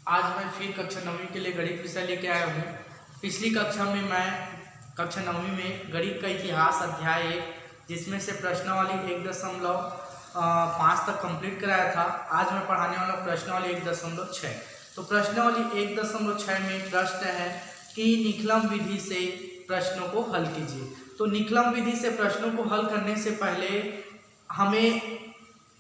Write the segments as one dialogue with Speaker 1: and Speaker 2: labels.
Speaker 1: आज मैं फिर कक्षा 9वीं के लिए गणित विषय लेके आया हूँ। पिछली कक्षा में मैं कक्षा 9वीं में गणित का इतिहास अध्याय 1 जिसमें से प्रश्नावली 1.5 तक कंप्लीट कराया था। आज मैं पढ़ाने वाला प्रश्नावली 1.6। तो प्रश्नावली 1.6 में प्रश्न है कि निकलम विधि से प्रश्नों को हल कीजिए। तो निकलम विधि से प्रश्नों को हल करने से पहले हमें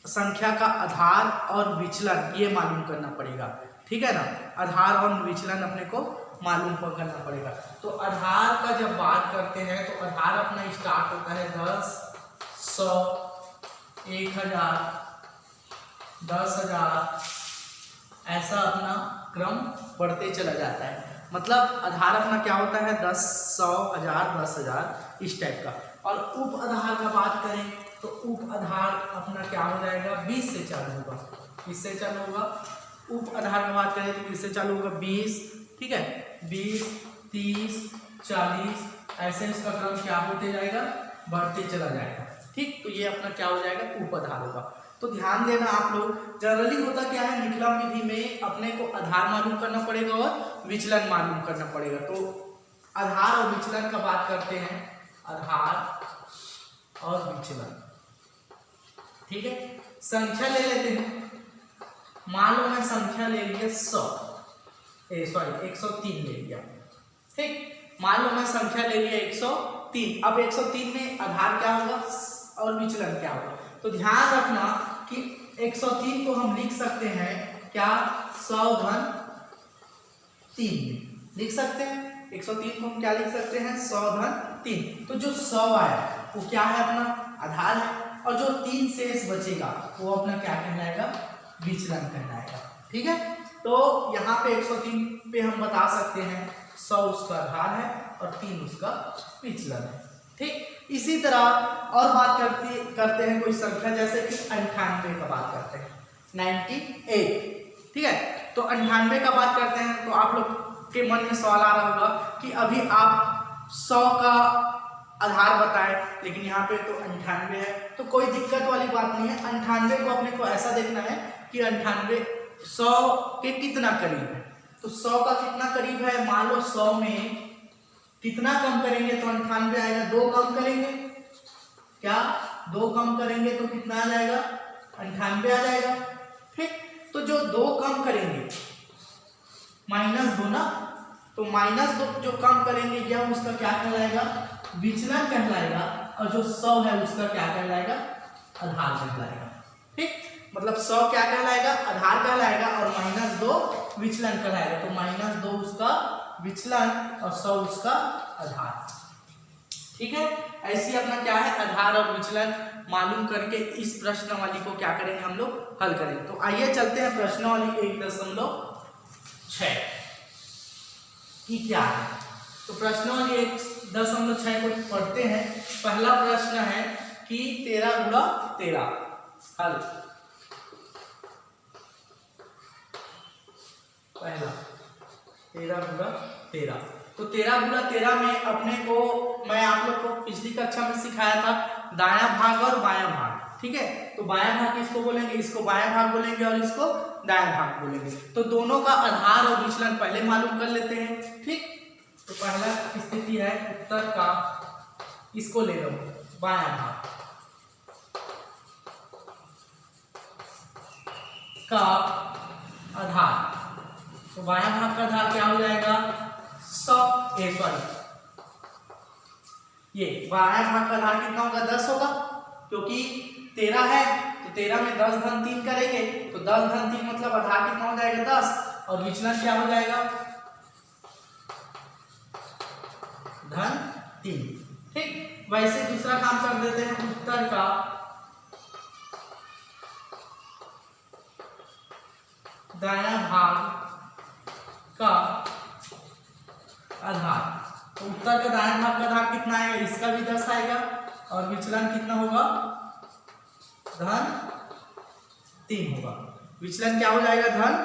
Speaker 1: संख्या का आधार और विचलन ये मालूम करना पड़ेगा, ठीक है ना। आधार और विचलन अपने को मालूम करना पड़ेगा। तो आधार का जब बात करते हैं तो आधार अपना स्टार्ट होता है 10, 100, 1000, 10,000, ऐसा अपना क्रम बढ़ते चला जाता है। मतलब आधार अपना क्या होता है 10, 100, 1000, 10,000 इस टाइप का। और उप आधार का बात करें तो उप आधार अपना क्या हो जाएगा 20 से चालू होगा। किससे चालू होगा? उप आधार का बात करें तो किससे चालू होगा 20, ठीक है। 20, 30, 40 ऐसे इसका क्रम क्या होते जाएगा, बढ़ते चला जाएगा, ठीक। तो ये अपना क्या हो जाएगा उप आधार होगा। तो ध्यान देना आप लोग, जनरली होता क्या है निकलम विधि में अपने को आधार मालूम करना पड़ेगा और विचलन मालूम करना पड़ेगा। तो आधार और विचलन का बात करते हैं, आधार और विचलन, ठीक है। संख्या ले लेते हैं। मान लो मैं संख्या ले लिया 103 ले लिया, ठीक। मान लो मैं संख्या ले लिया 103। अब 103 में आधार क्या होगा और विचलन क्या होगा? तो ध्यान रखना कि 103 को हम लिख सकते हैं क्या 100-3 लिख सकते हैं। 103 को हम क्या लिख सकते हैं 100-3। तो जो 100 आया वो क्या है अपना आधार है, और जो 3 शेष बचेगा वो अपना क्या कहलाएगा विचलन कहलाएगा, ठीक है। तो यहाँ पे 103 पे हम बता सकते हैं 100 उसका आधार है और 3 उसका विचलन है, ठीक। इसी तरह और बात करते हैं कोई संख्या, जैसे कि 98 का बात करते हैं 98, ठीक है। तो 98 का बात करते हैं तो आप लोग के मन में सवाल आ रहा होगा कि अभी आप 100 का आधार बताएं लेकिन यहाँ पे तो 98 है। तो कोई दिक्कत वाली बात नहीं है। 98 को अपने को ऐसा देखना है कि 98 100 के कितना करीब है। तो 100 का कितना करीब है, मान लो 100 में कितना कम करेंगे तो 98 आएगा। 2 कम करेंगे क्या, 2 कम करेंगे तो कितना आ जाएगा 98 आ जाएगा, ठीक। तो जो 2 कम करेंगे -2 ना, तो -2 जो कम करेंगे यह उसका क्या कहलाएगा विचलन कहलाएगा, और जो 100 है उसका क्या कहलाएगा आधार कहलाएगा, ठीक। मतलब 100 क्या कहलाएगा आधार कहलाएगा और -2 विचलन कहलाएगा। तो -2 उसका विचलन और 100 उसका आधार, ठीक है। ऐसी अपना क्या है आधार और विचलन मालूम करके इस प्रश्नावली को क्या करेंगे हम लोग हल करेंगे। तो आइए चलते हैं प्रश्नावली 1.6 की क्या है। तो प्रश्नावली 1.6 को पढ़ते हैं। पहला प्रश्न है कि 13 गुणा 13 हल। पहला 13 गुणा 13। तो 13 गुणा 13 में अपने को मैं आप लोग को पिछली कक्षा में सिखाया था दायां भाग और बायां भाग, ठीक है। तो बायां भाग किसको बोलेंगे, इसको बायां भाग बोलेंगे और इसको दायां भाग बोलेंगे। तो दोनों का आधार और विचलन पहले मालूम कर लेते हैं, ठीक। तो पहला स्थिति है उत्तर का, इसको ले लो बायां भाग का आधार। तो बायां भाग का आधार क्या हो जाएगा 100, ये बायां भाग का आधार कितना होगा 10 होगा, क्योंकि 13 है तो 13 में 10 धन 3 करेंगे तो 10 धन 3 मतलब आधार कितना हो जाएगा 10, और विचलन क्या हो जाएगा धन 3, ठीक। वैसे दूसरा काम कर देते हैं उत्तर का दायां भाग का आधार। तो उत्तर का दायां भाग का आधार कितना आएगा, इसका भी 10 आएगा और विचलन कितना होगा धन 3 होगा। विचलन क्या हो जाएगा धन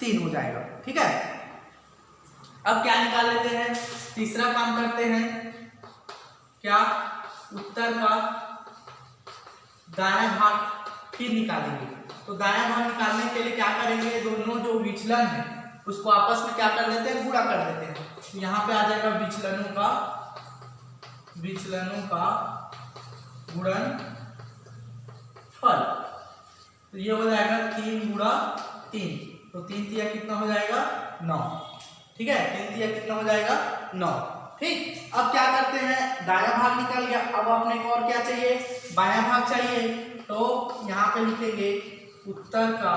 Speaker 1: 3 हो जाएगा, ठीक है। अब क्या निकाल लेते हैं, तीसरा काम करते हैं क्या उत्तर का दायां भाग फिर निकालेंगे। तो दायां भाग निकालने के लिए क्या करेंगे, दोनों जो विचलन है उसको आपस में क्या कर देते हैं, गुणा कर देते हैं। तो यहाँ पे आ जाएगा विचलनों का गुणनफल। तो ये हो जाएगा 3 गुणा 3, तो 3 तिया कितना हो जाएगा 9। ठीक है, 3 तिया कितना हो जाएगा 9। ठीक, अब क्या करते हैं, दायां भाग निकल गया, अब अपने को और क्या चाहिए, बायां भाग चाहिए। तो यहाँ पे लिखेंगे उत्तर का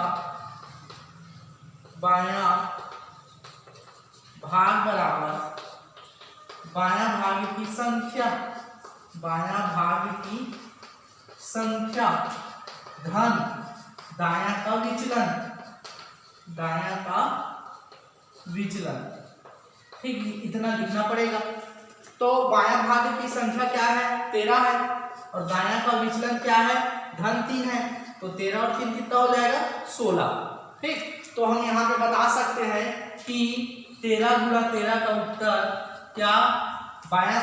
Speaker 1: बायां भाग बराबर बायां भाग की संख्या, बायां भाग की संख्या धन दायां का विचलन, दायां का विचलन। ठीक, इतना लिखना पड़ेगा। तो बायां भाग की संख्या क्या है, 13 है, और दायां का विचलन क्या है, धन 3 है। तो 13 और 3 कितना हो जाएगा 16। ठीक, तो हम यहाँ पे बता सकते हैं कि 13 गुणा 13 का उत्तर क्या, बायां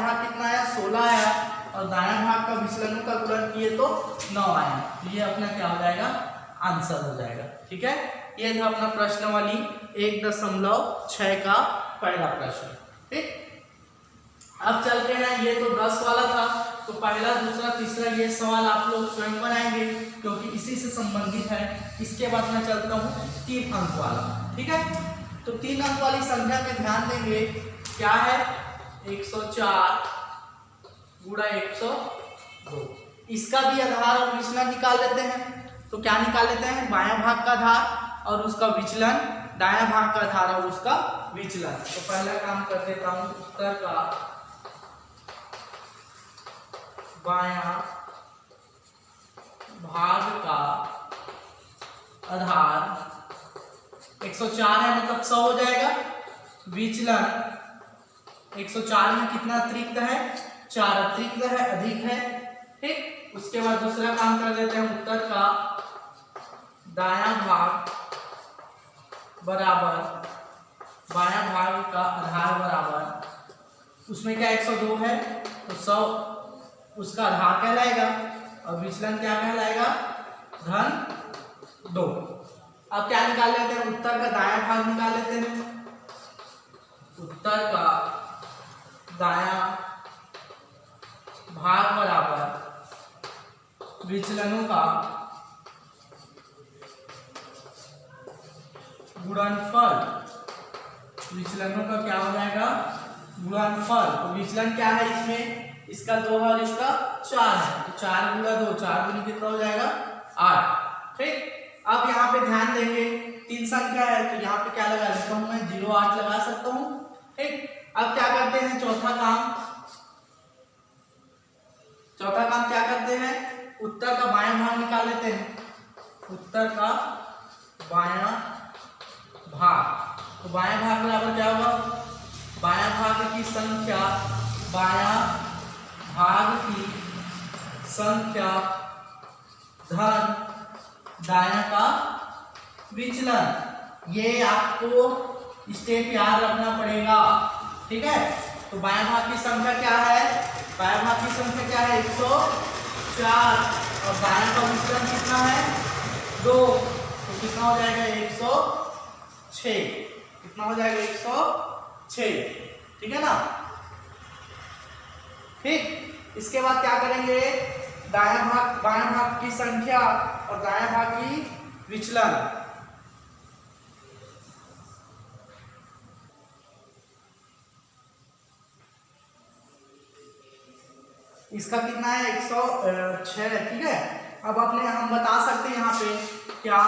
Speaker 1: भाग कितना आया 16 आया, और दायां भाग का विचलनों का गुणन किए तो 9 आया। तो ये अपना क्या हो जाएगा, आंसर हो जाएगा। ठीक है, ये था अपना प्रश्नावली 1.6 का पहला प्रश्न। ठीक, अब चलते हैं, ये तो 10 वाला था, तो पहला दूसरा तीसरा ये सवाल आप लोग स्वयं बनाएंगे क्योंकि इसी से संबंधित है। इसके बाद मैं चलता हूँ 3 अंक वाला। ठीक है, तो 3 अंक वाली संख्या में ध्यान देंगे, क्या है 104 गुणा 102। इसका भी आधार और विचलन निकाल लेते हैं। तो क्या निकाल लेते हैं, बायां भाग का आधार और उसका विचलन, दायां भाग का आधार और उसका विचलन। तो पहला काम कर देता हूं, उत्तर का बायां भाग का आधार 104 है, मतलब 100 हो जाएगा। विचलन 104 में कितना अतिरिक्त है, 4 अतिरिक्त है, अधिक है। ठीक, उसके बाद दूसरा काम कर देते हैं, उत्तर का दायां भाग बराबर बायां भाग का आधार बराबर, उसमें क्या 102 है, तो 100 उसका आधार कहलाएगा और विचलन क्या कहलाएगा, धन 2। अब क्या निकाल लेते हैं, उत्तर का दायां भाग निकाल लेते हैं। उत्तर का दायां भाग बराबर विचलनों का गुणनफल, विचलनों का क्या हो जाएगा, गुणनफल। तो विचलन क्या है इसमें, इसका 2 है और इसका 4 है, तो 4 गुणा 2, 4 गुनी कितना हो जाएगा 8। ठीक, अब यहाँ पे ध्यान देंगे 3 संख्या है, तो यहाँ पे क्या लगा लेता हूँ मैं, 0.8 लगा सकता हूँ। ठीक, अब क्या करते हैं, चौथा काम क्या करते हैं, उत्तर का बायां भाग निकाल लेते हैं। उत्तर का बायां भाग, तो बायां भाग बराबर क्या होगा, बायां भाग की संख्या, बायां भाग की संख्या धन दायां का विचलन। ये आपको स्टेप याद रखना पड़ेगा। ठीक है, तो बायां भाग की संख्या क्या है, बायां भाग की संख्या क्या है 104, और दायां का विचलन कितना है 2, तो कितना हो जाएगा 106। कितना हो जाएगा 106। ठीक है ना। ठीक, इसके बाद क्या करेंगे, बायां भाग की संख्या और दायां भाग की विचलन। इसका कितना है 106 है। ठीक है, अब अपने हम बता सकते हैं यहाँ पे क्या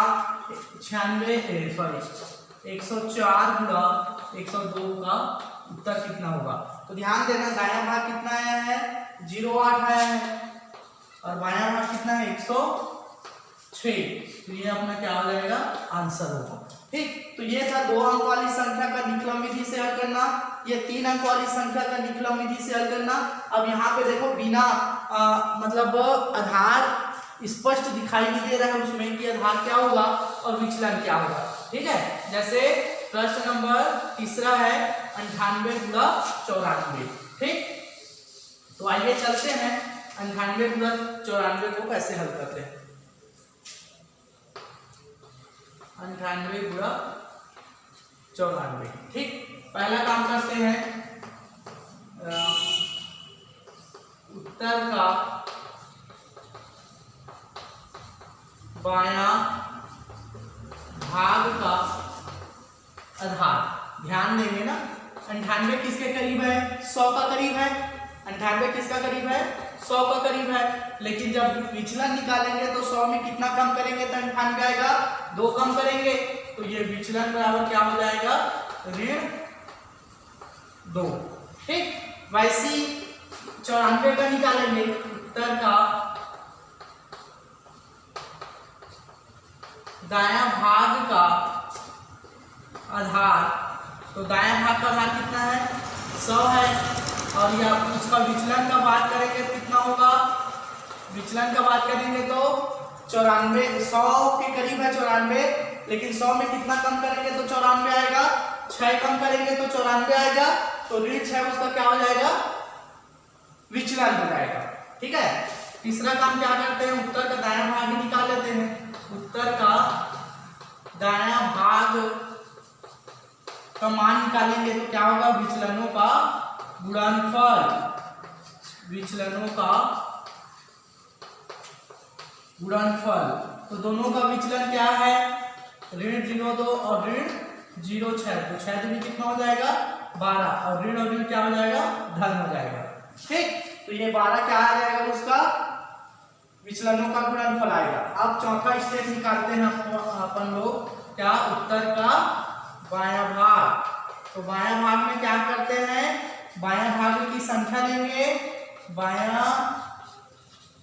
Speaker 1: 104 गुणा 102 का उत्तर कितना होगा। तो ध्यान देना, दायां भाग कितना आया है 0.8 आया है और बायां भाग कितना है 106। तो ये अपना क्या हो जाएगा, आंसर होगा। ठीक, तो ये था 2 अंक वाली संख्या का निकलन विधि से हल करना, ये 3 अंक वाली संख्या का निकलन विधि से हल करना। अब यहाँ पे देखो बिना मतलब आधार स्पष्ट दिखाई नहीं दे रहा है उसमें कि आधार क्या होगा और विचलन क्या होगा। ठीक है, जैसे प्रश्न नंबर तीसरा है 98 गुणा 94। ठीक, तो आइए चलते हैं 98 गुणा 94 को कैसे हल करते हैं। 98 गुणा 94। ठीक, पहला काम करते हैं, उत्तर का बायां भाग का आधार। ध्यान देंगे ना, 98 किसके करीब है? 100 का करीब है। 98 किसका करीब है? 100 का करीब है। लेकिन जब विचलन निकालेंगे तो 100 में कितना कम करेंगे तो 98 आएगा, 2 कम करेंगे तो ये विचलन बराबर क्या हो जाएगा? ऋण 2। ठीक, वैसे 94 का निकालेंगे, उत्तर का दायां भाग का आधार। तो दायां भाग का आधार कितना है? 100 है। और या उसका विचलन का बात करेंगे तो कितना होगा? विचलन का बात करेंगे तो 94, 100 के करीब है 94, लेकिन 100 में कितना कम करेंगे तो 94 आएगा, 6 कम करेंगे तो 94 आएगा, तो ऋण 6 उसका क्या हो जाएगा? विचलन हो जाएगा। ठीक है, तीसरा काम क्या करते हैं, उत्तर का दायां भाग ही निकाल लेते हैं। उत्तर का दायां भाग का मान निकालेंगे तो क्या होगा? विचलनों का गुणनफल। विचलनों का गुणनफल, तो दोनों का विचलन क्या है? ऋण 0,2 और ऋण 0,6, तो 6 दूनी कितना हो जाएगा? 12, और ऋण क्या हो जाएगा? धन हो जाएगा। ठीक, तो ये 12 क्या आ जाएगा? उसका विचलनों का गुणनफल आएगा। अब चौथा स्टेप निकालते हैं अपन लोग, क्या? उत्तर का बायां भाग। तो बायां भाग में क्या करते हैं? बायां भाग की संख्या लेंगे, बायां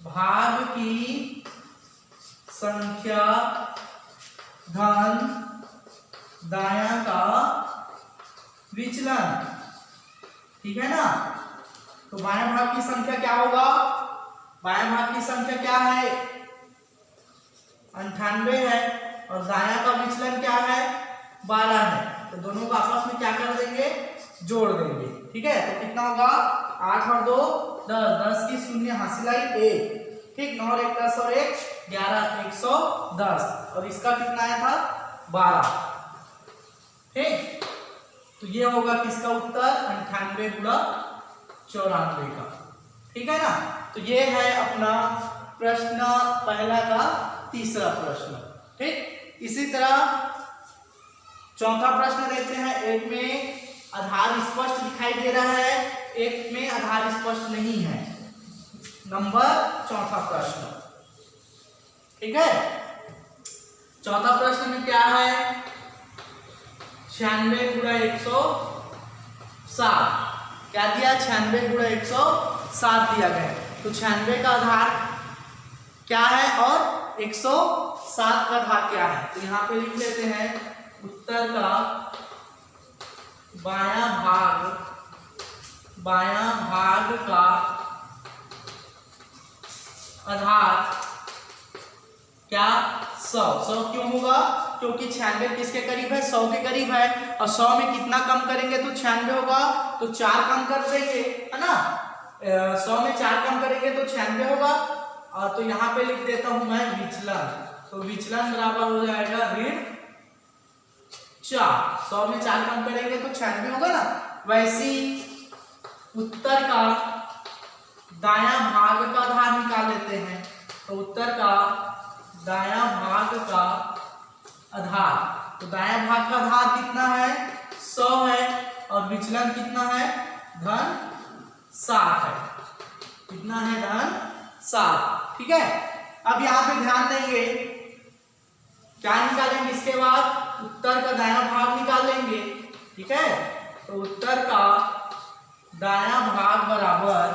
Speaker 1: भाग की संख्या धन दायां का विचलन। ठीक है ना, तो बायां भाग की संख्या क्या होगा? बायां भाग की संख्या क्या है? 98 है, और दायां का विचलन क्या है? 12 है। तो दोनों को आपस में क्या कर देंगे? जोड़ देंगे। ठीक है, तो कितना होगा? 8 और 2 10, 10 की शून्य हासिल आई 1। ठीक, 9 और 1 10 और 1 11, 110, और इसका कितना आया था? 12। ठीक, तो ये होगा किसका उत्तर? 98 गुणा 94 का। ठीक है ना, तो ये है अपना प्रश्न पहला का तीसरा प्रश्न। ठीक, इसी तरह चौथा प्रश्न देखते हैं। एक में आधार स्पष्ट दिखाई दे रहा है, एक में आधार स्पष्ट नहीं है। नंबर चौथा प्रश्न। ठीक है, चौथा प्रश्न में क्या है? 96 गुणा 107, क्या दिया? 96 गुणा 107 दिया गया। तो 96 का आधार क्या है और 107 का आधार क्या है? तो यहाँ पे लिख लेते हैं, उत्तर का बायां भाग का आधार क्या? 100 क्यों होगा? क्योंकि 96 किसके करीब है? 100 के करीब है, और 100 में कितना कम करेंगे तो 96 होगा, तो 4 कम कर देंगे, है ना? 100 में 4 कम करेंगे तो 96 होगा। और तो यहाँ पे लिख देता हूं मैं विचलन, तो विचलन बराबर हो जाएगा ऋण 4। 100 में 4 कम करेंगे तो 96 होगा ना। वैसी उत्तर का दायां भाग का आधार निकाल लेते हैं। तो उत्तर का दायां भाग का आधार, तो दायां भाग का आधार कितना है? 100 है, और विचलन कितना है? धन 7 है। कितना है? धन 7। ठीक है, अब यहाँ पे ध्यान देंगे, क्या निकालेंगे इसके बाद? उत्तर का दायां भाग निकाल लेंगे। ठीक है, तो उत्तर का दायां भाग बराबर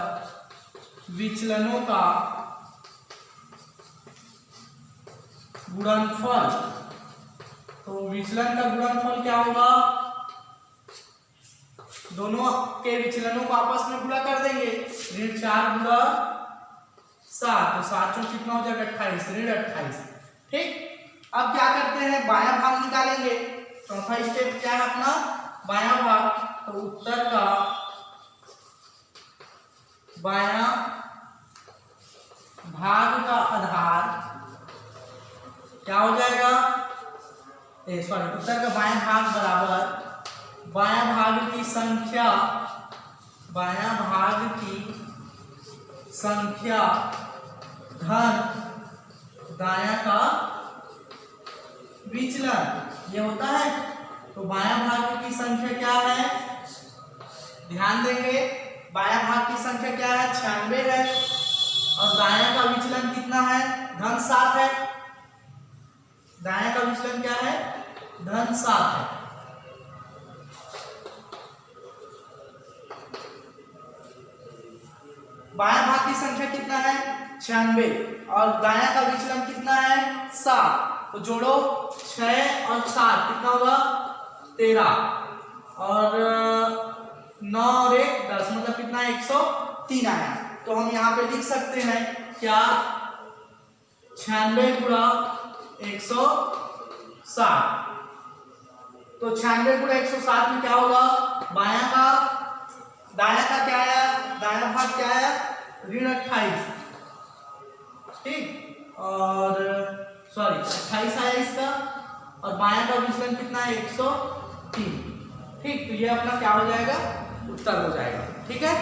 Speaker 1: विचलनों का गुणनफल। तो विचलन का गुणनफल क्या होगा? दोनों के विचलनों को आपस में गुणा कर देंगे। ऋण 4 गुणा 7, तो 7 चौक कितना हो जाएगा? 28, ऋण 28। ठीक, अब क्या करते हैं? बायां भाग निकालेंगे। चौथा स्टेप क्या है अपना? बायां भाग। तो उत्तर का बायां भाग का आधार क्या हो जाएगा? सॉरी, उत्तर का बायां भाग बराबर बायां भाग की संख्या, बायां भाग की संख्या धन दायां का विचलन, ये होता है। तो बायां भाग की संख्या क्या है, ध्यान देंगे, बायां भाग की संख्या क्या है, 96 है, और दायां का विचलन कितना है, धन 7 है। दायां का विचलन क्या है, धन 7 है। बायां भाग की संख्या कितना है, 96, और दायां का विचलन कितना है, 7। तो जोड़ो 6 और 7 कितना होगा, 13, और 9 और 1 10, मतलब कितना है, 103 आया। तो हम यहाँ पे लिख सकते हैं क्या, 96 गुणा 160। तो 96 गुणा 160 में क्या होगा, दायां का क्या है, दायां भाग क्या है, ऋण 28, ठीक, और सॉरी 28 आया इसका, और बायां का विचलन कितना है, 103, ठीक। तो ये अपना क्या हो जाएगा, उत्तर हो जाएगा, ठीक है।